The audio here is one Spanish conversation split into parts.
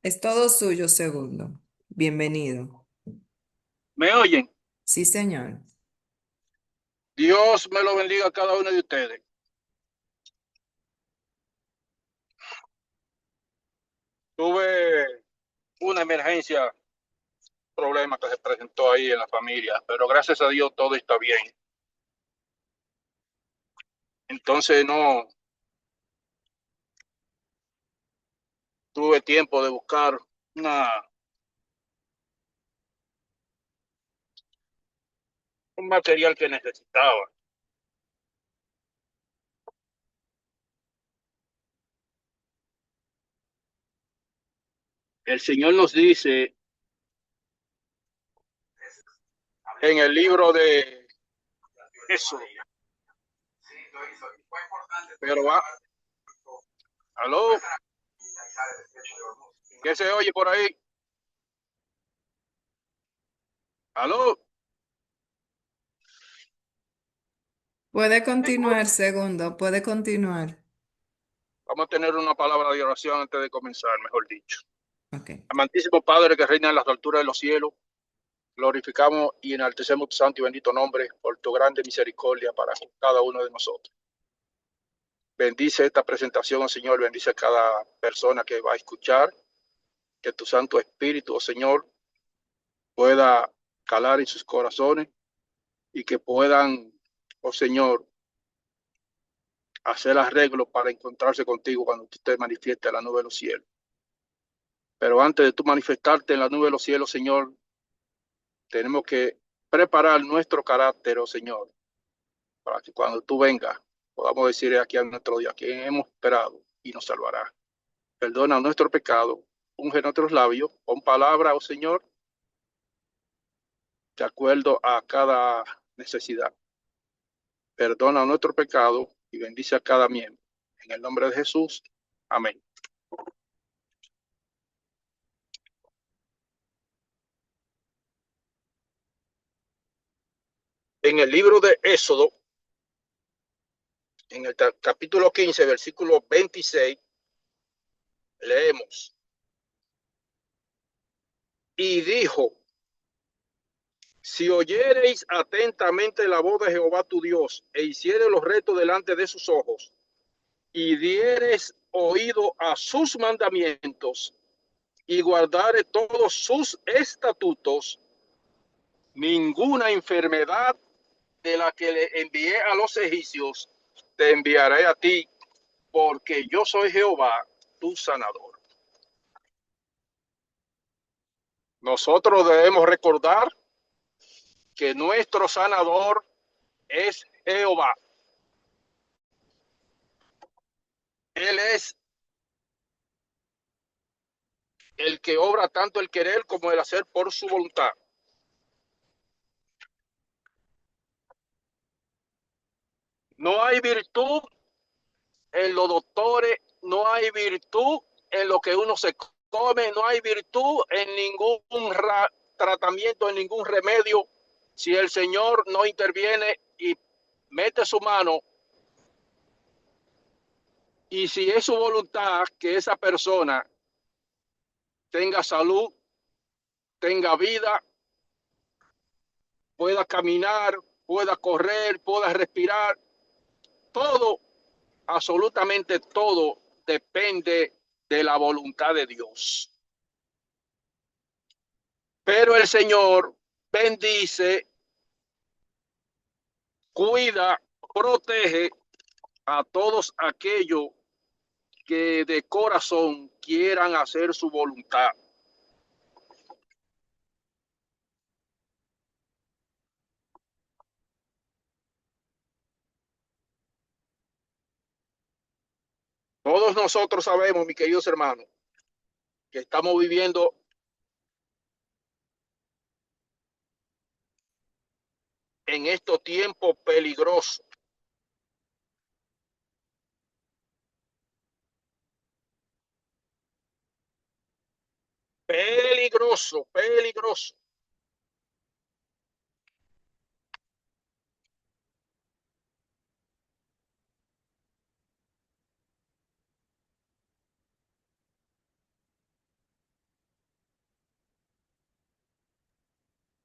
Es todo suyo, segundo. Bienvenido. ¿Me oyen? Sí, señor. Dios me lo bendiga a cada uno de ustedes. Tuve una emergencia, problema que se presentó ahí en la familia, pero gracias a Dios todo está bien. Entonces no tuve tiempo de buscar una, un material que necesitaba. El Señor nos dice en el libro de eso, pero va, aló, ¿qué se oye por ahí? Aló, Puede digo, continuar, segundo. Puede continuar. vamos a tener una palabra de oración antes de comenzar, mejor dicho. Ok. Amantísimo Padre que reina en las alturas de los cielos, glorificamos y enaltecemos tu santo y bendito nombre por tu grande misericordia para cada uno de nosotros. Bendice esta presentación, oh Señor, bendice a cada persona que va a escuchar, que tu Santo Espíritu, oh Señor, pueda calar en sus corazones y que puedan, oh Señor, hacer arreglos para encontrarse contigo cuando tú te manifiestes en la nube de los cielos. Pero antes de tú manifestarte en la nube de los cielos, Señor, tenemos que preparar nuestro carácter, oh Señor, para que cuando tú vengas podamos decir aquí a nuestro Dios, a quien hemos esperado y nos salvará. Perdona nuestro pecado, unge nuestros labios, pon palabra, oh Señor, de acuerdo a cada necesidad. Perdona nuestro pecado y bendice a cada miembro. En el nombre de Jesús, amén. En el libro de Éxodo, en el capítulo 15, versículo 26, leemos, y dijo, si oyereis atentamente la voz de Jehová tu Dios, e hiciereis los retos delante de sus ojos, y diereis oído a sus mandamientos, y guardareis todos sus estatutos, ninguna enfermedad de la que le envié a los egipcios, te enviaré a ti, porque yo soy Jehová, tu sanador. Nosotros debemos recordar que nuestro sanador es Jehová. Él es el que obra tanto el querer como el hacer por su voluntad. No hay virtud en los doctores, no hay virtud en lo que uno se come, no hay virtud en ningún tratamiento, en ningún remedio, si el Señor no interviene y mete su mano, y si es su voluntad que esa persona tenga salud, tenga vida, pueda caminar, pueda correr, pueda respirar, todo, absolutamente todo depende de la voluntad de Dios. Pero el Señor bendice, cuida, protege a todos aquellos que de corazón quieran hacer su voluntad. Todos nosotros sabemos, mis queridos hermanos, que estamos viviendo en estos tiempos peligrosos. Peligroso, peligroso.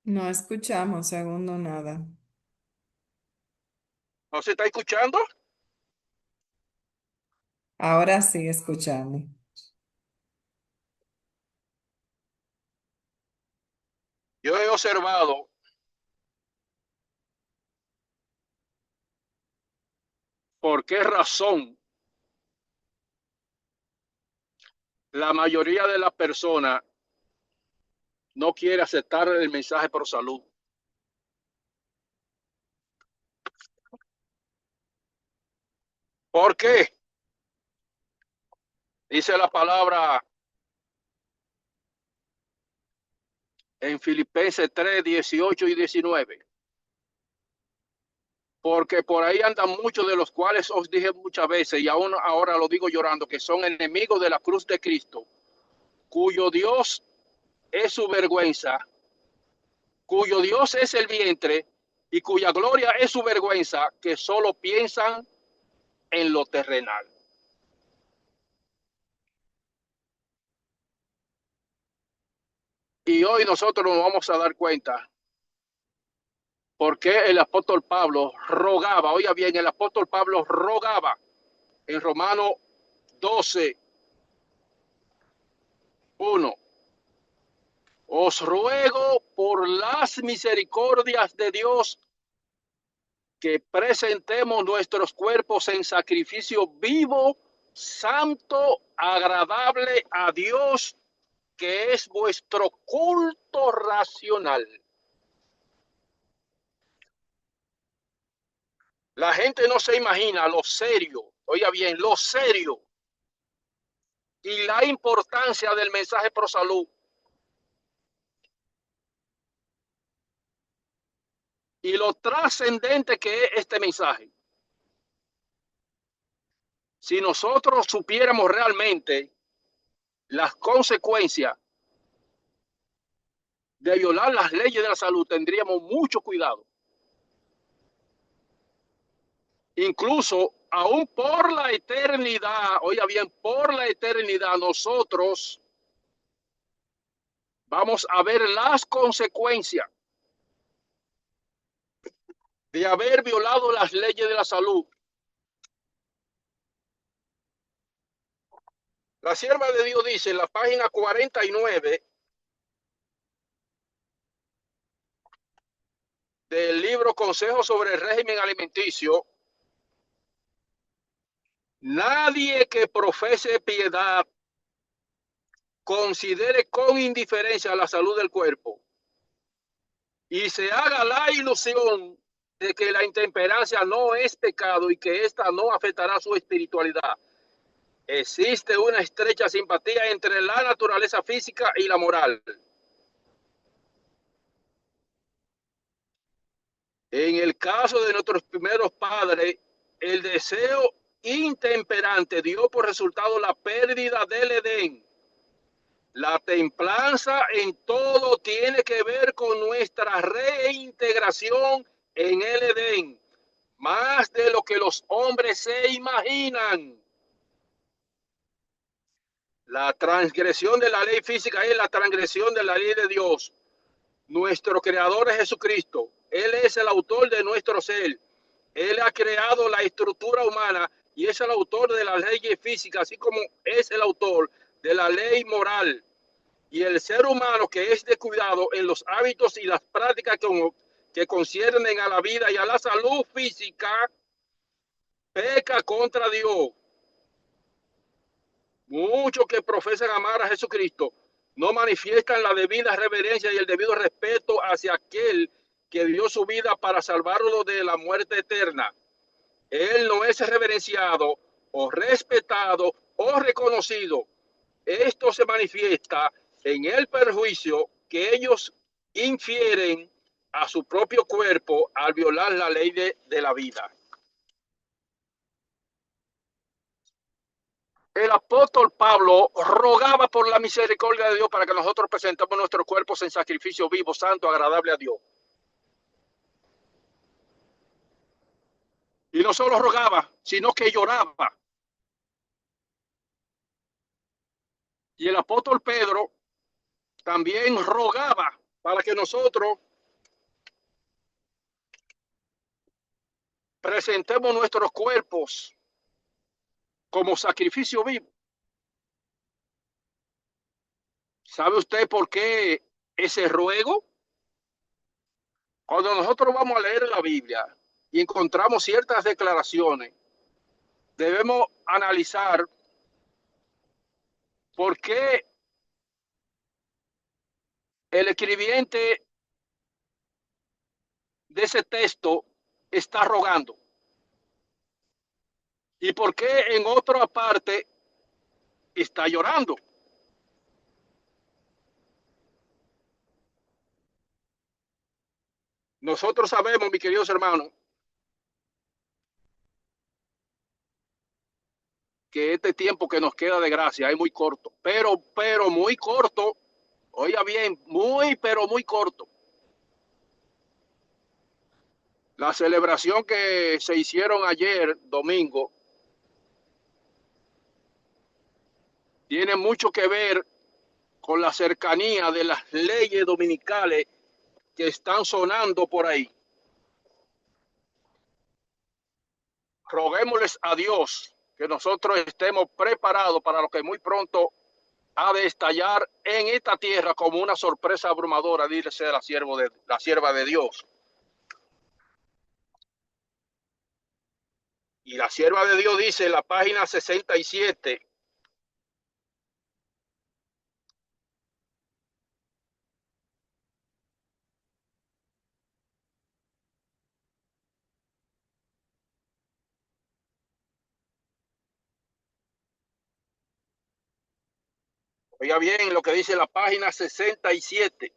No escuchamos, segundo, nada. ¿No se está escuchando? Ahora sí escuchamos. Yo he observado por qué razón la mayoría de las personas no quiere aceptar el mensaje por salud. ¿Por qué? Dice la palabra en Filipenses 3, 18 y 19. Porque por ahí andan muchos de los cuales os dije muchas veces, y aún ahora lo digo llorando, que son enemigos de la cruz de Cristo, cuyo Dios es su vergüenza, cuyo Dios es el vientre y cuya gloria es su vergüenza, que solo piensan en lo terrenal. Y hoy nosotros nos vamos a dar cuenta por qué el apóstol Pablo rogaba, oiga bien, el apóstol Pablo rogaba en Romanos 12, 1. Os ruego por las misericordias de Dios que presentemos nuestros cuerpos en sacrificio vivo, santo, agradable a Dios, que es vuestro culto racional. La gente no se imagina lo serio, oiga bien, lo serio y la importancia del mensaje pro salud y lo trascendente que es este mensaje. Si nosotros supiéramos realmente las consecuencias de violar las leyes de la salud, tendríamos mucho cuidado. Incluso, aún por la eternidad, oiga bien, por la eternidad, nosotros vamos a ver las consecuencias de haber violado las leyes de la salud. La sierva de Dios dice en la página 49 del libro Consejos sobre el régimen alimenticio: nadie que profese piedad considere con indiferencia la salud del cuerpo y se haga la ilusión de que la intemperancia no es pecado y que ésta no afectará su espiritualidad. Existe una estrecha simpatía entre la naturaleza física y la moral. En el caso de nuestros primeros padres, el deseo intemperante dio por resultado la pérdida del Edén. La templanza en todo tiene que ver con nuestra reintegración en el Edén, más de lo que los hombres se imaginan. La transgresión de la ley física es la transgresión de la ley de Dios. Nuestro creador es Jesucristo. Él es el autor de nuestro ser. Él ha creado la estructura humana y es el autor de la ley física, así como es el autor de la ley moral. Y el ser humano, que es descuidado en los hábitos y las prácticas que conciernen a la vida y a la salud física, peca contra Dios. Muchos que profesan amar a Jesucristo no manifiestan la debida reverencia y el debido respeto hacia aquel que dio su vida para salvarlo de la muerte eterna. Él no es reverenciado o respetado o reconocido. Esto se manifiesta en el perjuicio que ellos infieren a su propio cuerpo al violar la ley de la vida. El apóstol Pablo rogaba por la misericordia de Dios para que nosotros presentemos nuestros cuerpos en sacrificio vivo, santo, agradable a Dios. Y no solo rogaba, sino que lloraba. Y el apóstol Pedro también rogaba para que nosotros presentemos nuestros cuerpos como sacrificio vivo. ¿Sabe usted por qué ese ruego? Cuando nosotros vamos a leer la Biblia y encontramos ciertas declaraciones, debemos analizar por qué el escribiente de ese texto está rogando y por qué en otra parte está llorando. Nosotros sabemos, mis queridos hermanos, que este tiempo que nos queda de gracia es muy corto, pero muy corto. Oiga bien, pero muy corto. La celebración que se hicieron ayer, domingo, tiene mucho que ver con la cercanía de las leyes dominicales que están sonando por ahí. Roguémosles a Dios que nosotros estemos preparados para lo que muy pronto ha de estallar en esta tierra como una sorpresa abrumadora, dice la sierva de Dios. Y la sierva de Dios dice en la página 67, oiga bien lo que dice la página 67.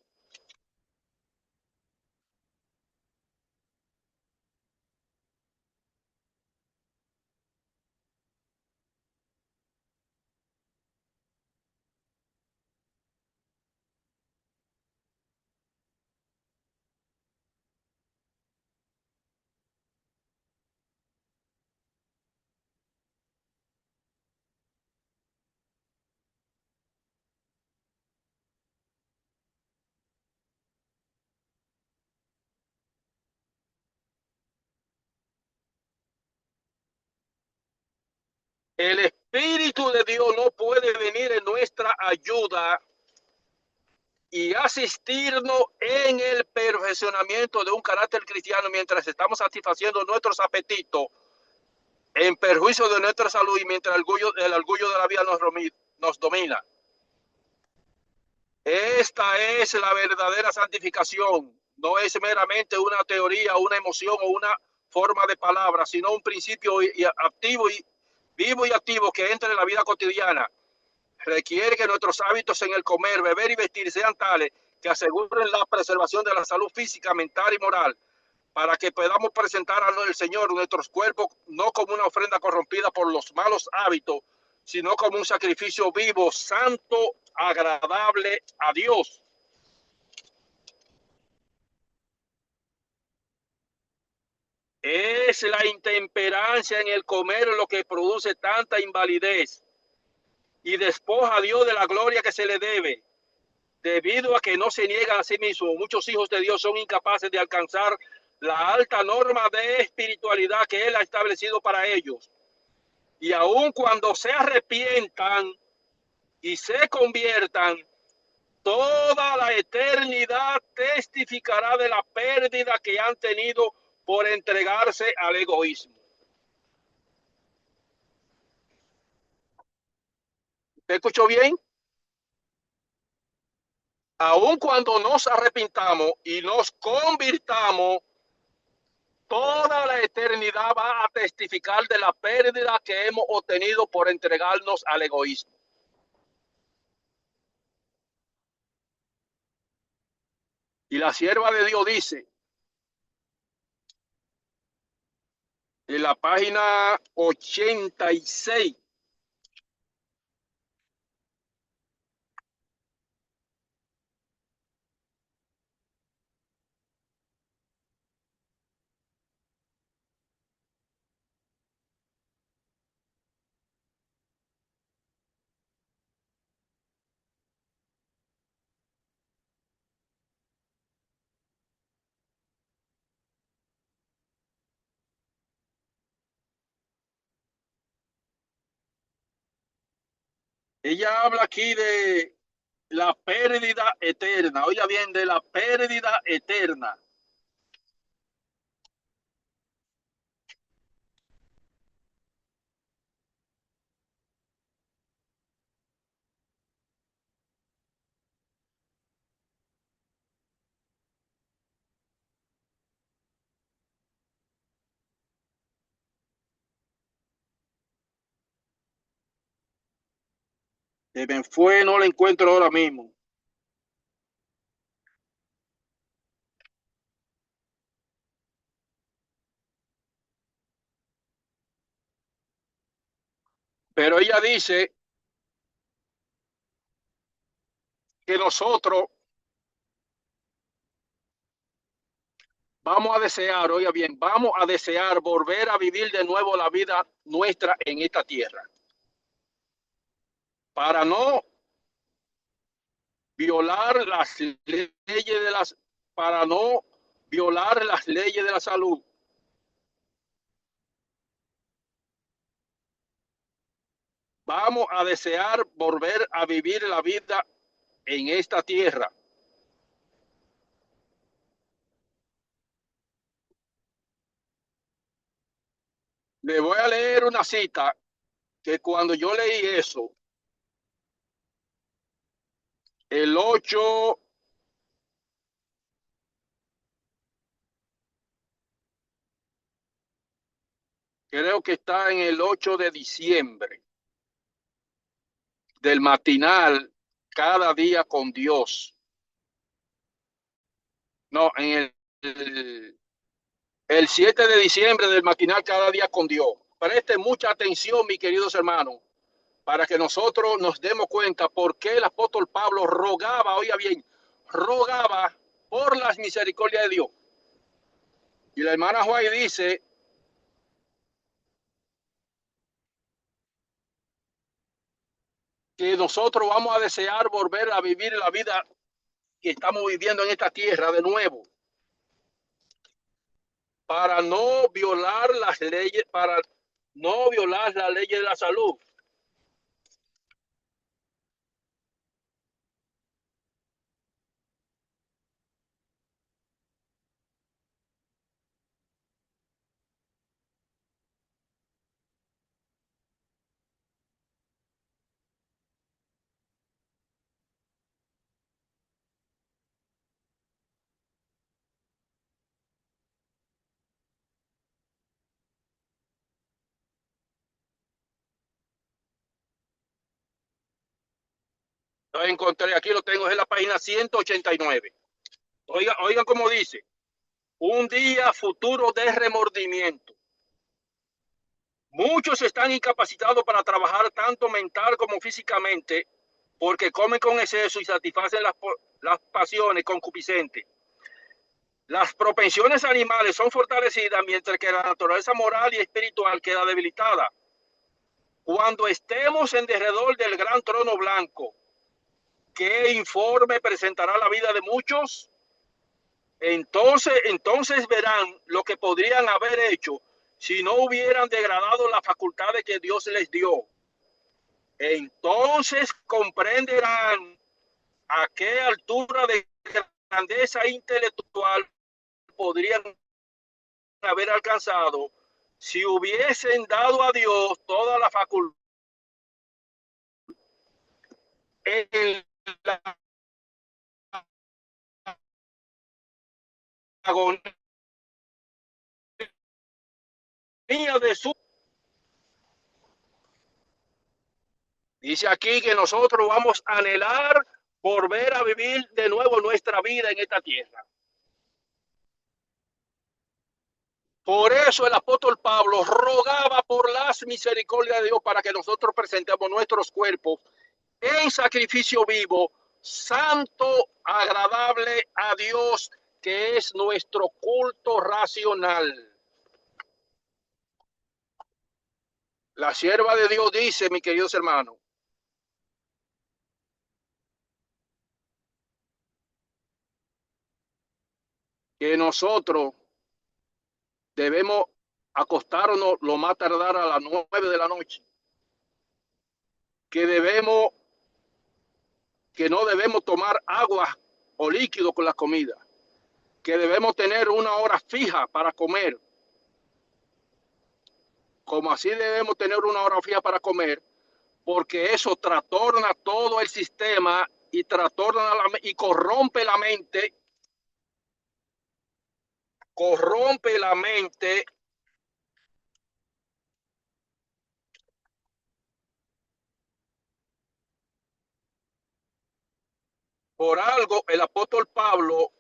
El Espíritu de Dios no puede venir en nuestra ayuda y asistirnos en el perfeccionamiento de un carácter cristiano mientras estamos satisfaciendo nuestros apetitos en perjuicio de nuestra salud y mientras el orgullo de la vida nos domina. Esta es la verdadera santificación. No es meramente una teoría, una emoción o una forma de palabra, sino un principio activo y vivo y activo que entra en la vida cotidiana. Requiere que nuestros hábitos en el comer, beber y vestir sean tales que aseguren la preservación de la salud física, mental y moral, para que podamos presentar al Señor nuestros cuerpos no como una ofrenda corrompida por los malos hábitos, sino como un sacrificio vivo, santo, agradable a Dios. Es la intemperancia en el comer lo que produce tanta invalidez y despoja a Dios de la gloria que se le debe. Debido a que no se niegan a sí mismos, muchos hijos de Dios son incapaces de alcanzar la alta norma de espiritualidad que Él ha establecido para ellos. Y aun cuando se arrepientan y se conviertan, toda la eternidad testificará de la pérdida que han tenido por entregarse al egoísmo. ¿Te escuchó bien? Aun cuando nos arrepintamos y nos convirtamos, toda la eternidad va a testificar de la pérdida que hemos obtenido por entregarnos al egoísmo. Y la sierva de Dios dice en la página 86, Ella habla aquí de la pérdida eterna. Oiga bien, de la pérdida eterna. Se me fue, no la encuentro ahora mismo. Pero ella dice que nosotros vamos a desear, oiga bien, vamos a desear volver a vivir de nuevo la vida nuestra en esta tierra. Para no violar las leyes de las, para no violar las leyes de la salud. Vamos a desear volver a vivir la vida en esta tierra. Le voy a leer una cita que cuando yo leí eso, el 8, creo que está en el 8 de diciembre, del matinal Cada Día con Dios. No, en el 7 de diciembre del matinal Cada Día con Dios. Preste mucha atención, mis queridos hermanos, para que nosotros nos demos cuenta por qué el apóstol Pablo rogaba, oiga bien, rogaba por las misericordias de Dios. Y la hermana White dice que nosotros vamos a desear volver a vivir la vida que estamos viviendo en esta tierra de nuevo, para no violar las leyes, para no violar las leyes de la salud. Lo encontré, aquí lo tengo, es la página 189. Oigan cómo dice, un día futuro de remordimiento. Muchos están incapacitados para trabajar tanto mental como físicamente porque comen con exceso y satisfacen las pasiones concupiscentes. Las propensiones animales son fortalecidas mientras que la naturaleza moral y espiritual queda debilitada. Cuando estemos en derredor del gran trono blanco, ¿qué informe presentará la vida de muchos? Entonces verán lo que podrían haber hecho si no hubieran degradado las facultades que Dios les dio. Entonces comprenderán a qué altura de grandeza intelectual podrían haber alcanzado si hubiesen dado a Dios toda la facultad en la agonía de su. Dice aquí que nosotros vamos a anhelar volver a vivir de nuevo nuestra vida en esta tierra. Por eso el apóstol Pablo rogaba por las misericordias de Dios para que nosotros presentemos nuestros cuerpos en sacrificio vivo, santo, agradable a Dios, que es nuestro culto racional. La sierva de Dios dice, mis queridos hermanos, que nosotros debemos acostarnos lo más tardar a las 9 de la noche, que debemos que no debemos tomar agua o líquido con la comida, que debemos tener una hora fija para comer, como así debemos tener una hora fija para comer, porque eso trastorna todo el sistema y y corrompe la mente. Por algo el apóstol Pablo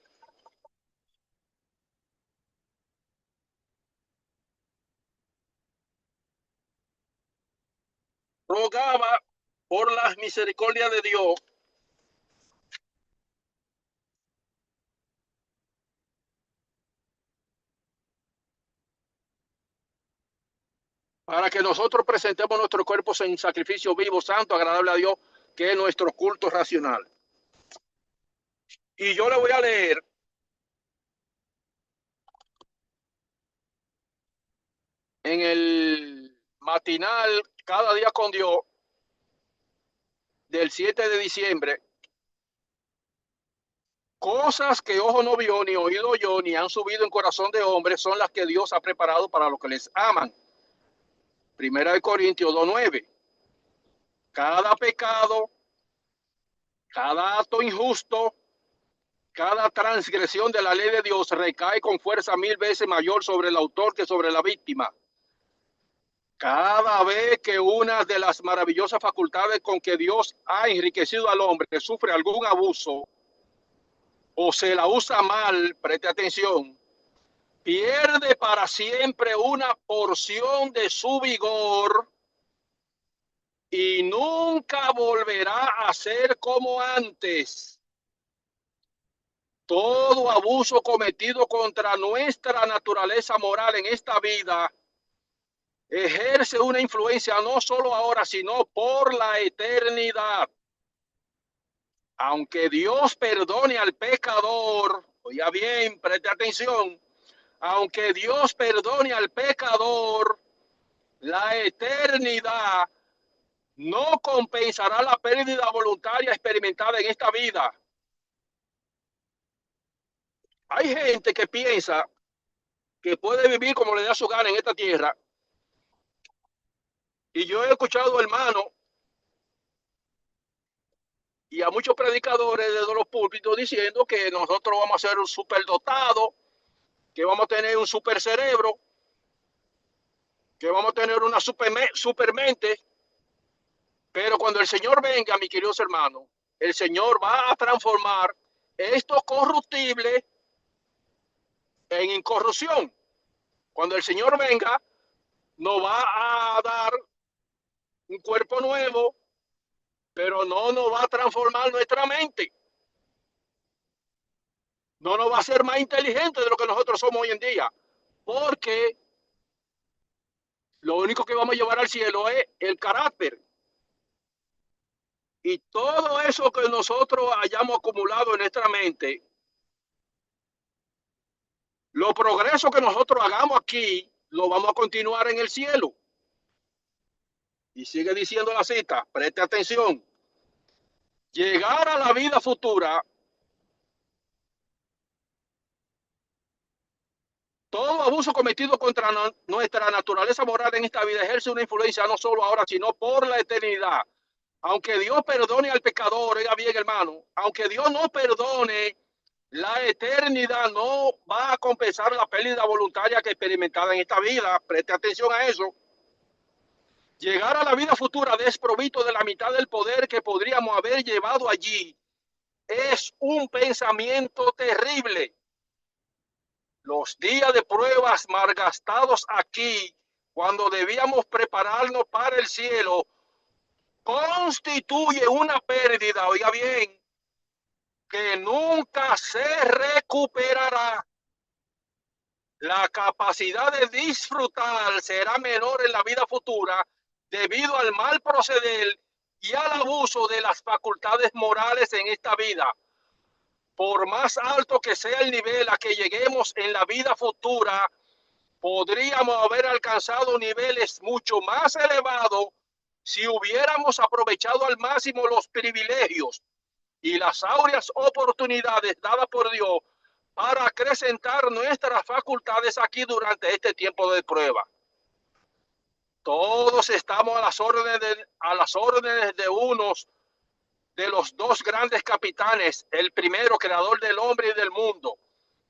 rogaba por las misericordias de Dios para que nosotros presentemos nuestros cuerpos en sacrificio vivo, santo, agradable a Dios, que es nuestro culto racional. Y yo le voy a leer en el matinal Cada Día con Dios del 7 de diciembre, cosas que ojo no vio, ni oído yo, ni han subido en corazón de hombre, son las que Dios ha preparado para los que les aman. Primera de Corintios 2:9. Cada pecado, cada acto injusto, cada transgresión de la ley de Dios recae con fuerza 1000 veces mayor sobre el autor que sobre la víctima. Cada vez que una de las maravillosas facultades con que Dios ha enriquecido al hombre sufre algún abuso o se la usa mal, preste atención, pierde para siempre una porción de su vigor y nunca volverá a ser como antes. Todo abuso cometido contra nuestra naturaleza moral en esta vida ejerce una influencia no solo ahora, sino por la eternidad. Aunque Dios perdone al pecador, oiga bien, preste atención, aunque Dios perdone al pecador, la eternidad no compensará la pérdida voluntaria experimentada en esta vida. Hay gente que piensa que puede vivir como le da su gana en esta tierra. Y yo he escuchado, hermano, y a muchos predicadores desde los púlpitos diciendo que nosotros vamos a ser un superdotado, que vamos a tener un super cerebro, que vamos a tener una supermente. Pero cuando el Señor venga, mis queridos hermanos, el Señor va a transformar esto corruptible en incorrupción. Cuando el Señor venga, nos va a dar un cuerpo nuevo, pero no nos va a transformar nuestra mente. No nos va a hacer más inteligente de lo que nosotros somos hoy en día. Porque lo único que vamos a llevar al cielo es el carácter. Y todo eso que nosotros hayamos acumulado en nuestra mente, los progresos que nosotros hagamos aquí, lo vamos a continuar en el cielo. Y sigue diciendo la cita, preste atención. Llegar a la vida futura, todo abuso cometido contra nuestra naturaleza moral en esta vida ejerce una influencia no solo ahora, sino por la eternidad. Aunque Dios perdone al pecador, oiga bien, hermano, aunque Dios no perdone, la eternidad no va a compensar la pérdida voluntaria que experimentada en esta vida. Preste atención a eso. Llegar a la vida futura desprovisto de la mitad del poder que podríamos haber llevado allí es un pensamiento terrible. Los días de pruebas malgastados aquí, cuando debíamos prepararnos para el cielo, constituye una pérdida, oiga bien, que nunca se recuperará. La capacidad de disfrutar será menor en la vida futura debido al mal proceder y al abuso de las facultades morales en esta vida. Por más alto que sea el nivel a que lleguemos en la vida futura, podríamos haber alcanzado niveles mucho más elevados si hubiéramos aprovechado al máximo los privilegios, y las áureas oportunidades dadas por Dios para acrecentar nuestras facultades aquí durante este tiempo de prueba. Todos estamos a las órdenes de unos de los dos grandes capitanes, el primero creador del hombre y del mundo,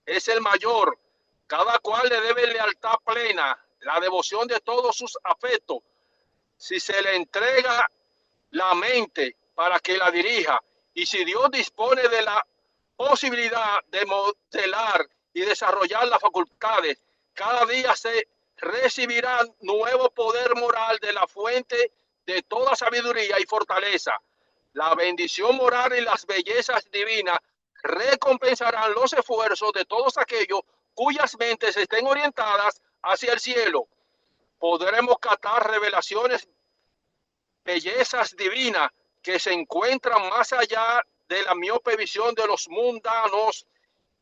es el mayor, cada cual le debe lealtad plena, la devoción de todos sus afectos, si se le entrega la mente para que la dirija, y si Dios dispone de la posibilidad de modelar y desarrollar las facultades, cada día se recibirá nuevo poder moral de la fuente de toda sabiduría y fortaleza. La bendición moral y las bellezas divinas recompensarán los esfuerzos de todos aquellos cuyas mentes estén orientadas hacia el cielo. Podremos captar revelaciones, bellezas divinas que se encuentran más allá de la miope visión de los mundanos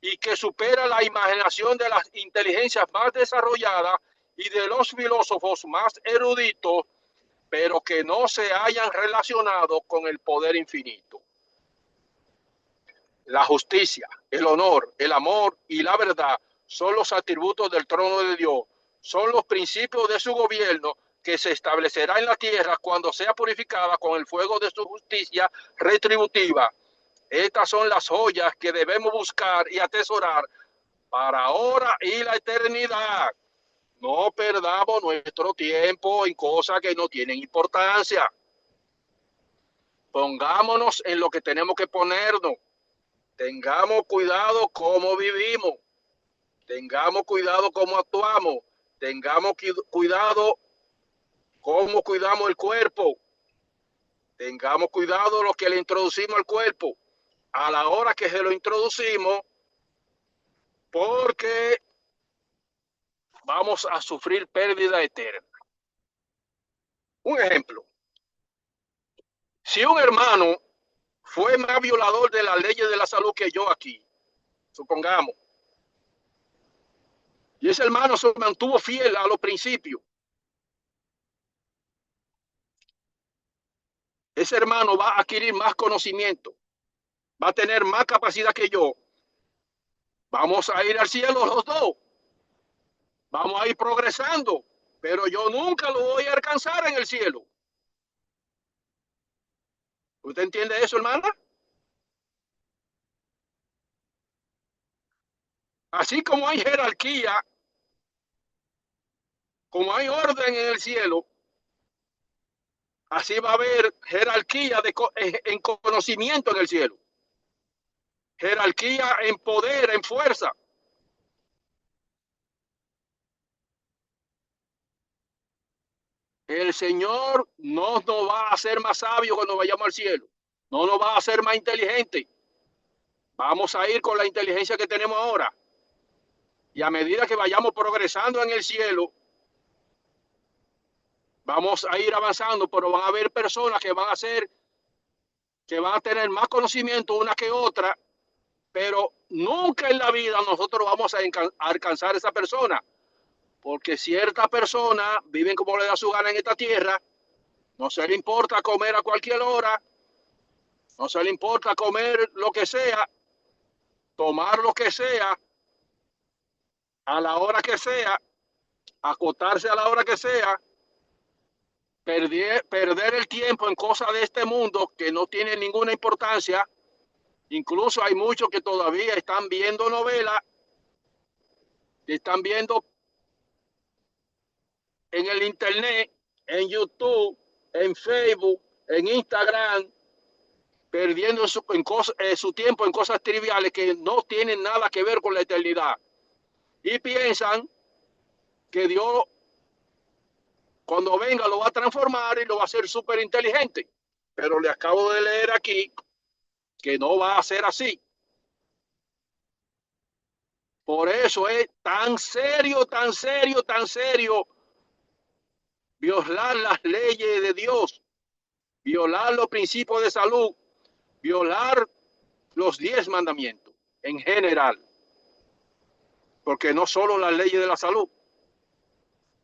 y que supera la imaginación de las inteligencias más desarrolladas y de los filósofos más eruditos, pero que no se hayan relacionado con el poder infinito. La justicia, el honor, el amor y la verdad son los atributos del trono de Dios, son los principios de su gobierno que se establecerá en la tierra cuando sea purificada con el fuego de su justicia retributiva. Estas son las joyas que debemos buscar y atesorar para ahora y la eternidad. No perdamos nuestro tiempo en cosas que no tienen importancia. Pongámonos en lo que tenemos que ponernos. Tengamos cuidado cómo vivimos. Tengamos cuidado cómo actuamos. Tengamos cuidado cómo cuidamos el cuerpo. Tengamos cuidado lo que le introducimos al cuerpo a la hora que se lo introducimos, porque vamos a sufrir pérdida eterna. Un ejemplo. Si un hermano fue más violador de las leyes de la salud que yo aquí, supongamos, y ese hermano se mantuvo fiel a los principios, ese hermano va a adquirir más conocimiento, va a tener más capacidad que yo. Vamos a ir al cielo los dos, vamos a ir progresando, pero yo nunca lo voy a alcanzar en el cielo. ¿Usted entiende eso, hermana? Así como hay jerarquía, como hay orden en el cielo, así va a haber jerarquía en conocimiento en el cielo. Jerarquía en poder, en fuerza. El Señor no nos va a hacer más sabios cuando vayamos al cielo. No nos va a hacer más inteligentes. Vamos a ir con la inteligencia que tenemos ahora. Y a medida que vayamos progresando en el cielo, vamos a ir avanzando, pero van a haber personas que van a tener más conocimiento una que otra, pero nunca en la vida nosotros vamos a alcanzar a esa persona, porque ciertas personas viven como le da su gana en esta tierra, no se le importa comer a cualquier hora, no se le importa comer lo que sea, tomar lo que sea, a la hora que sea, acotarse a la hora que sea, perder el tiempo en cosas de este mundo que no tienen ninguna importancia. Incluso hay muchos que todavía están viendo novelas, están viendo en el internet, en YouTube, en Facebook, en Instagram, perdiendo su tiempo en cosas triviales que no tienen nada que ver con la eternidad. Y piensan que Dios, cuando venga, lo va a transformar y lo va a hacer súper inteligente. Pero le acabo de leer aquí que no va a ser así. Por eso es tan serio, tan serio, tan serio violar las leyes de Dios, violar los principios de salud, violar los 10 mandamientos en general. Porque no solo las leyes de la salud,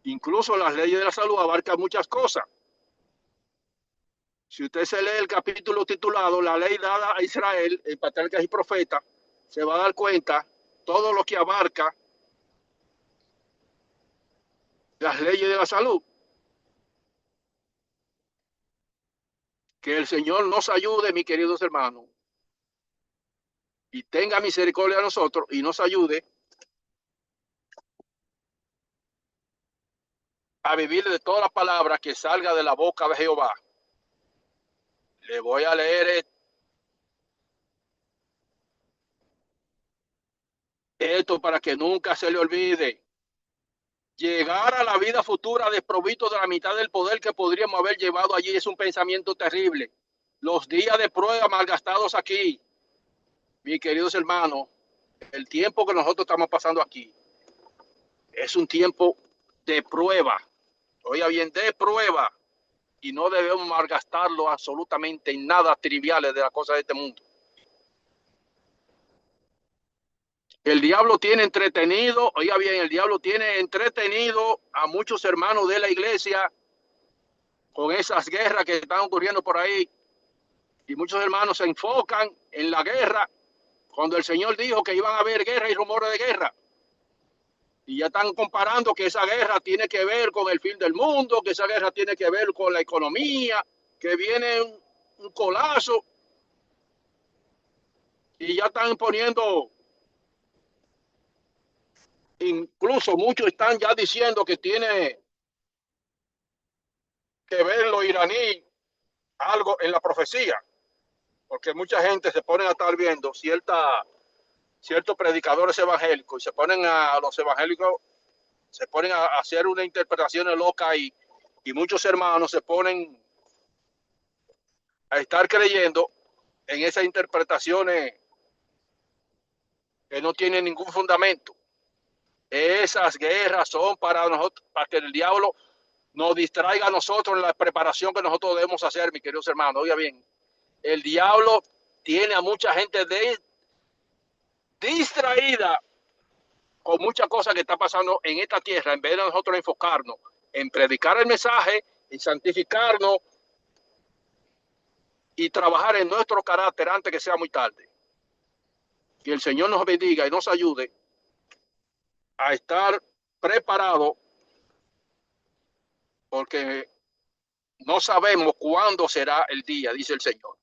incluso las leyes de la salud abarcan muchas cosas. Si usted se lee el capítulo titulado La ley dada a Israel, en Patriarcas y Profetas, se va a dar cuenta todo lo que abarca las leyes de la salud. Que el Señor nos ayude, mis queridos hermanos, y tenga misericordia de nosotros y nos ayude a vivir de toda la palabra que salga de la boca de Jehová. Le voy a leer esto para que nunca se le olvide. Llegar a la vida futura desprovisto de la mitad del poder que podríamos haber llevado allí es un pensamiento terrible. Los días de prueba malgastados aquí, mis queridos hermanos, el tiempo que nosotros estamos pasando aquí es un tiempo de prueba. Oiga bien, de prueba. Y no debemos malgastarlo absolutamente en nada triviales de las cosas de este mundo. El diablo tiene entretenido, oiga bien, el diablo tiene entretenido a muchos hermanos de la iglesia con esas guerras que están ocurriendo por ahí. Y muchos hermanos se enfocan en la guerra cuando el Señor dijo que iban a haber guerra y rumores de guerra. Y ya están comparando que esa guerra tiene que ver con el fin del mundo, que esa guerra tiene que ver con la economía, que viene un colapso. Y ya están poniendo, incluso muchos están ya diciendo que tiene que ver lo iraní algo en la profecía, porque mucha gente se pone a estar viendo ciertos predicadores evangélicos y se ponen a los evangélicos, se ponen a hacer una interpretación loca y muchos hermanos se ponen a estar creyendo en esas interpretaciones que no tienen ningún fundamento. Esas guerras son para nosotros, para que el diablo nos distraiga a nosotros en la preparación que nosotros debemos hacer, mis queridos hermanos. Oiga bien, el diablo tiene a mucha gente distraída con muchas cosas que está pasando en esta tierra, en vez de nosotros enfocarnos en predicar el mensaje, en santificarnos y trabajar en nuestro carácter antes que sea muy tarde. Que el Señor nos bendiga y nos ayude a estar preparados, porque no sabemos cuándo será el día, dice el Señor.